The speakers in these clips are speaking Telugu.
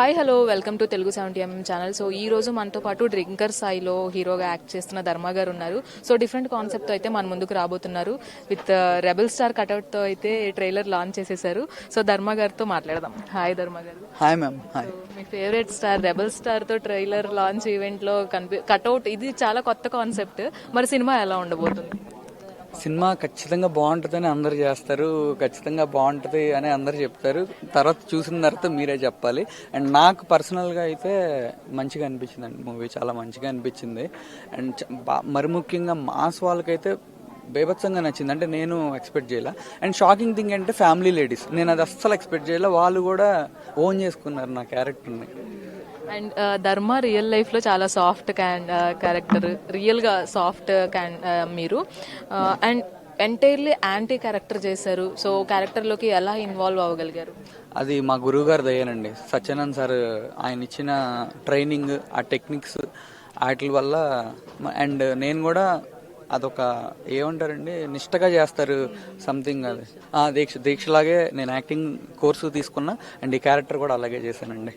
Hi hello welcome to Telugu 70mm channel. So ఈ రోజు మనతో పాటు డ్రింకర్ సాయిలో హీరోగా యాక్ట్ చేస్తున్న ధర్మ గారు ఉన్నారు. సో డిఫరెంట్ కాన్సెప్ట్తో అయితే మన ముందుకు రాబోతున్నారు. విత్ రెబల్ స్టార్ కటౌట్తో అయితే ట్రైలర్ లాంచ్ చేసేసారు. సో ధర్మ గారితో మాట్లాడదాం. హాయ్ ధర్మ గారు. Hi ma'am. హాయ్. మీ ఫేవరెట్ స్టార్ రెబల్ స్టార్తో ట్రైలర్ లాంచ్ ఈవెంట్లో కటౌట్, ఇది చాలా కొత్త కాన్సెప్ట్. మరి సినిమా ఎలా ఉండబోతుంది? సినిమా ఖచ్చితంగా బాగుంటుందని అందరు చేస్తారు, ఖచ్చితంగా బాగుంటుంది అని అందరు చెప్తారు. తర్వాత చూసిన తర్వాత మీరే చెప్పాలి. అండ్ నాకు పర్సనల్గా అయితే మంచిగా అనిపించింది అండి మూవీ, చాలా మంచిగా అనిపించింది. అండ్ మరి ముఖ్యంగా మాస్ వాళ్ళకైతే బేభత్సంగా నచ్చింది. అంటే నేను ఎక్స్పెక్ట్ చేయలే. అండ్ షాకింగ్ థింగ్ అంటే ఫ్యామిలీ లేడీస్, నేను అది అస్సలు ఎక్స్పెక్ట్ చేయలే. వాళ్ళు కూడా ఓన్ చేసుకున్నారు నా క్యారెక్టర్ని. అండ్ ధర్మ రియల్ లైఫ్లో చాలా సాఫ్ట్ క్యారెక్టర్, రియల్గా సాఫ్ట్ మీరు. అండ్ ఎంటైర్లీ యాంటీ క్యారెక్టర్ చేశారు. సో క్యారెక్టర్లోకి ఎలా ఇన్వాల్వ్ అవ్వగలిగారు? అది మా గురువు గారు దయ్యానండి, సత్యానంద్ సార్. ఆయన ఇచ్చిన ట్రైనింగ్, ఆ టెక్నిక్స్, వాటి వల్ల. అండ్ నేను కూడా అదొక ఏమంటారండి, నిష్టగా చేస్తారు సంథింగ్. అది దీక్షలాగే నేను యాక్టింగ్ కోర్సు తీసుకున్నా. అండ్ ఈ క్యారెక్టర్ కూడా అలాగే చేశానండి.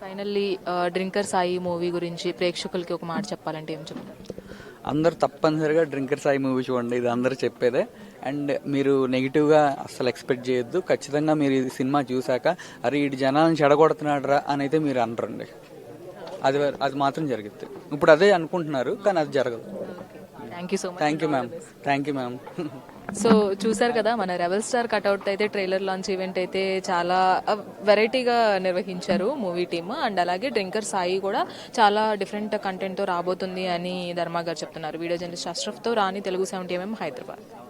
ఫైనల్లీ డ్రింకర్ సాయి మూవీ గురించి ప్రేక్షకులకి ఒక మాట చెప్పాలంటే ఏం చెప్తారు? అందరు తప్పనిసరిగా డ్రింకర్ సాయి మూవీ చూడండి, ఇది అందరు చెప్పేదే. అండ్ మీరు నెగిటివ్గా అస్సలు ఎక్స్పెక్ట్ చేయొద్దు. ఖచ్చితంగా మీరు ఈ సినిమా చూసాక అరే ఈ జనాలను చెడగొడుతున్నాడరా అని అయితే మీరు అనరండి. అది మాత్రం జరుగుద్ది. ఇప్పుడు అదే అనుకుంటున్నారు, కానీ అది జరగదు. Thank you so much. Thank you ma'am. Thank you ma'am. So చూసారు కదా, మన రెబల్ స్టార్ కటౌట్ అయితే ట్రైలర్ లాంచ్ ఈవెంట్ అయితే చాలా వెరైటీగా నిర్వహించారు మూవీ టీమ్. అండ్ అలాగే డ్రింకర్ సాయి కూడా చాలా డిఫరెంట్ కంటెంట్తో రాబోతుంది అని ధర్మ గారు చెప్తున్నారు. వీడియో జర్నలిస్ట్ అష్రఫ్తో రాణి, తెలుగు 70mm, హైదరాబాద్.